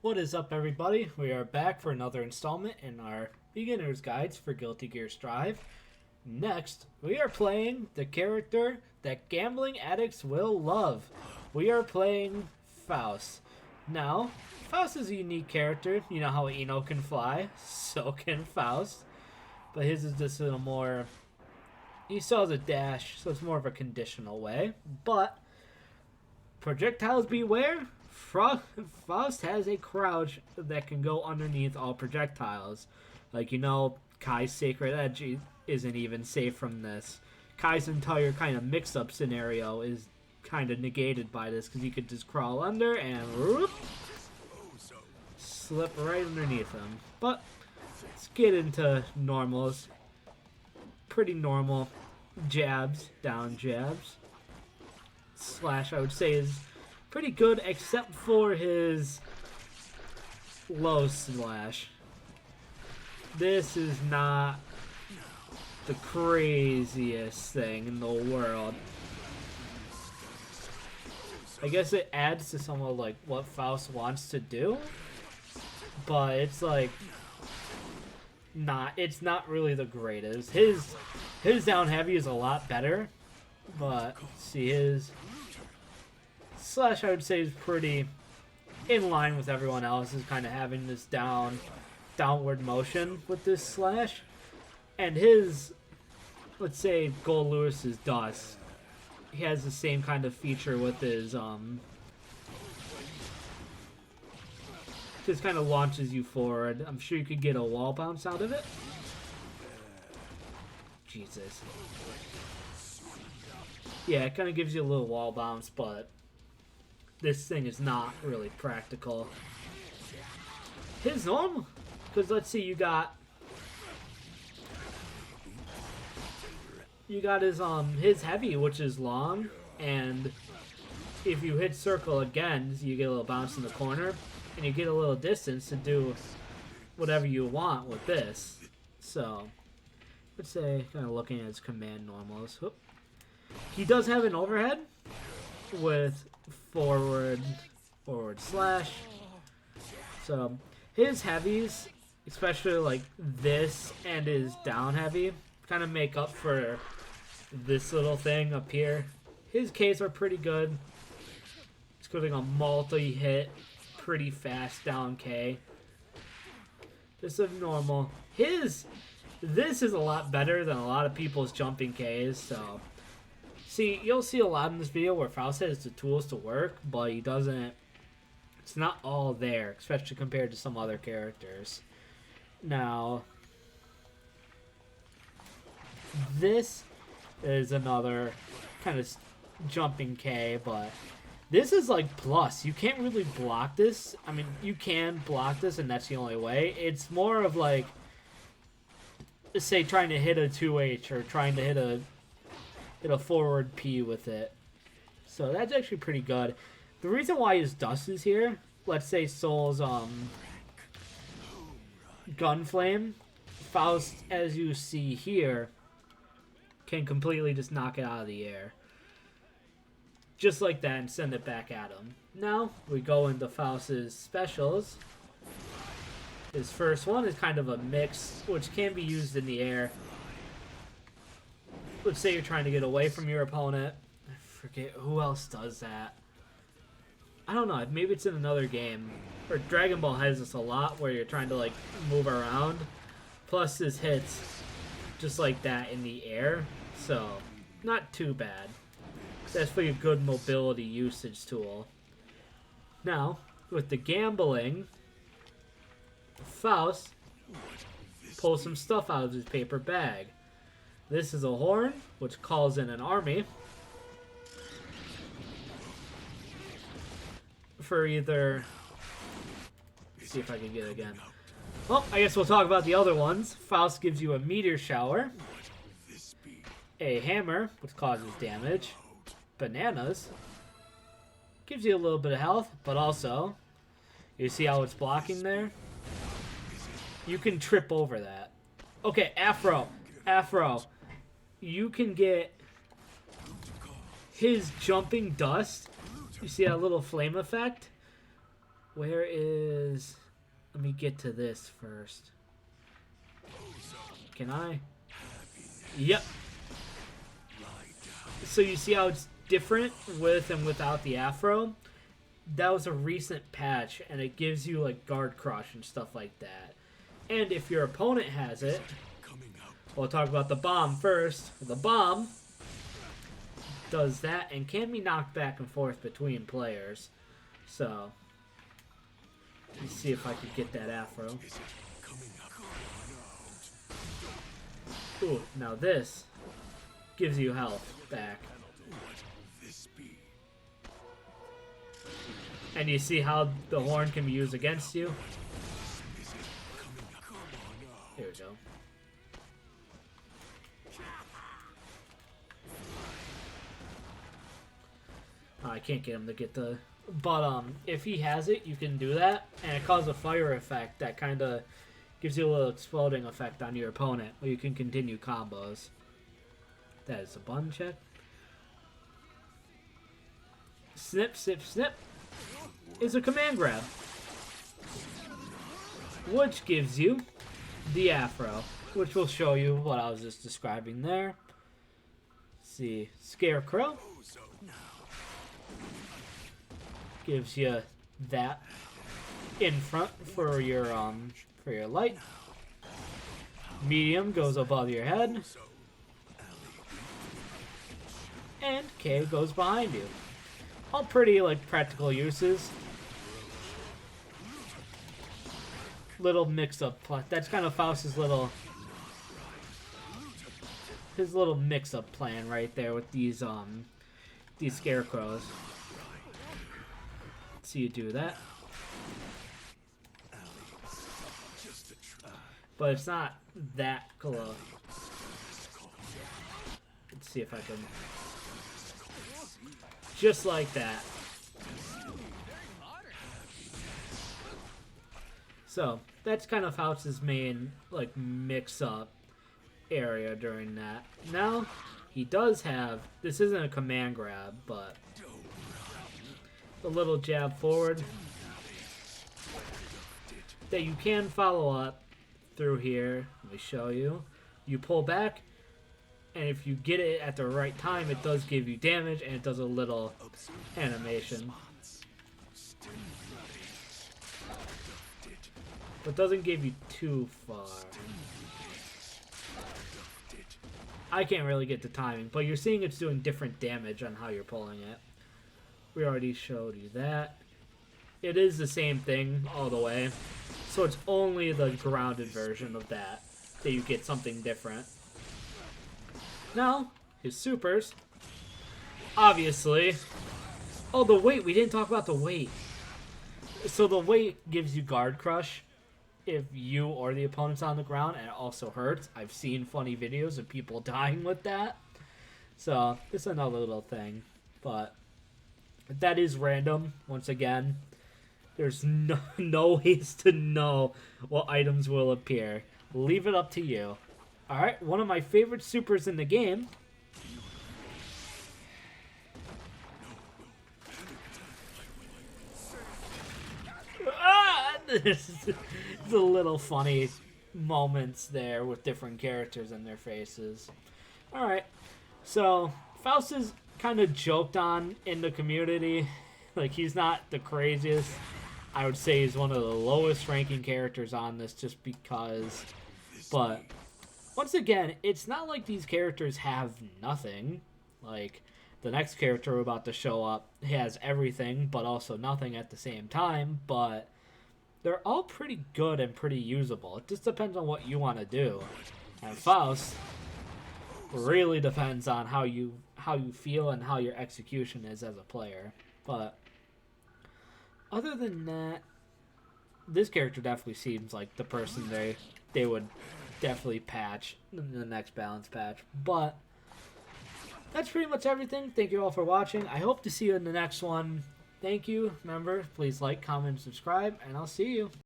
What is up, everybody? We are back for another installment in our beginner's guides for Guilty Gear Strive. Next, we are playing the character that gambling addicts will love. We are playing Faust. Now, Faust is a unique character. You know how Eno can fly, so can Faust. But his is just a more... He still has a dash, so it's more of a conditional way. But, projectiles beware. Faust has a crouch that can go underneath all projectiles. Like, you know, Kai's Sacred Edge isn't even safe from this. Kai's entire kind of mix-up scenario is kind of negated by this, because you could just crawl under and whoop, slip right underneath him. But let's get into normals. Pretty normal jabs, down jabs. Slash, I would say, is pretty good, except for his low slash. This is not the craziest thing in the world. I guess it adds to some of like what Faust wants to do, but it's like it's not really the greatest. His down heavy is a lot better, but see, his slash, I would say, is pretty in line with everyone else, is kind of having this downward motion with this slash. And his, let's say, Gold Lewis's Dust, he has the same kind of feature with his, just kind of launches you forward. I'm sure you could get a wall bounce out of it. Jesus. Yeah, it kind of gives you a little wall bounce, but this thing is not really practical. His normal, because let's see, you got his heavy, which is long, and if you hit circle again, you get a little bounce in the corner, and you get a little distance to do whatever you want with this. So, let's say, kind of looking at his command normals. Whoop. He does have an overhead with forward slash. So his heavies, especially like this and his down heavy, kind of make up for this little thing up here. His Ks are pretty good. It's getting a multi-hit, pretty fast down K. This is normal. This is a lot better than a lot of people's jumping Ks, so... See, you'll see a lot in this video where Faust has the tools to work, but he doesn't... It's not all there, especially compared to some other characters. Now, this is another kind of jumping K, but this is like plus. You can't really block this. I mean, you can block this, and that's the only way. It's more of like, say, trying to hit a 2H or trying to hit a forward P with it. So that's actually pretty good. The reason why his Dust is here, let's say Soul's Gunflame, Faust, as you see here, can completely just knock it out of the air. Just like that, and send it back at him. Now, we go into Faust's specials. His first one is kind of a mix, which can be used in the air. Let's say you're trying to get away from your opponent. I forget who else does that. I don't know. Maybe it's in another game. Or Dragon Ball has this a lot, where you're trying to like move around. Plus this hits just like that in the air. So, not too bad. That's for your good mobility usage tool. Now, with the gambling, Faust pulls some stuff out of his paper bag. This is a horn, which calls in an army for either... Let's see if I can get it again. Well, I guess we'll talk about the other ones. Faust gives you a meteor shower, a hammer, which causes damage, bananas, gives you a little bit of health, but also, you see how it's blocking there? You can trip over that. Okay, Afro. You can get his jumping Dust. You see that little flame effect? Where is... Let me get to this first. Can I? Yep. So you see how it's different with and without the afro? That was a recent patch, and it gives you like guard crush and stuff like that. And if your opponent has it, we'll talk about the bomb first. The bomb does that and can be knocked back and forth between players. So, let's see if I could get that afro. Ooh, now this gives you health back. And you see how the horn can be used against you? Here we go. Oh, I can't get him to get the... But if he has it, you can do that. And it causes a fire effect that kind of gives you a little exploding effect on your opponent. Where you can continue combos. That is a button check. Snip, snip, snip is a command grab, which gives you the afro, which will show you what I was just describing there. Let's see, Scarecrow gives you that in front for your light. Medium goes above your head, and K goes behind you. All pretty like practical uses. Little mix-up. That's kind of Faust's little mix-up plan right there with these scarecrows. So you do that, but it's not that close. Let's see if I can. Just like that. So, that's kind of Faust's main, like, mix-up area during that. Now, he does have, this isn't a command grab, but a little jab forward that you can follow up through here. Let me show you. You pull back, and if you get it at the right time, it does give you damage, and it does a little animation. But doesn't give you too far. I can't really get the timing, but you're seeing it's doing different damage on how you're pulling it. We already showed you that. It is the same thing all the way. So it's only the grounded version of that you get something different. Now, his supers. Obviously. Oh, the weight. We didn't talk about the weight. So the weight gives you guard crush if you or the opponent's on the ground, and it also hurts. I've seen funny videos of people dying with that. So, it's another little thing. But that is random, once again. There's no ways to know what items will appear. Leave it up to you. Alright, one of my favorite supers in the game. There's a little funny moments there with different characters and their faces. Alright, so Faust is kind of joked on in the community. Like, he's not the craziest. I would say he's one of the lowest ranking characters on this just because. But once again, it's not like these characters have nothing. Like, the next character we're about to show up has everything, but also nothing at the same time. But they're all pretty good and pretty usable. It just depends on what you want to do. And Faust really depends on how you feel and how your execution is as a player. But other than that, this character definitely seems like the person they would definitely patch in the next balance patch. But that's pretty much everything. Thank you all for watching. I hope to see you in the next one. Thank you. Remember, please like, comment, and subscribe, and I'll see you.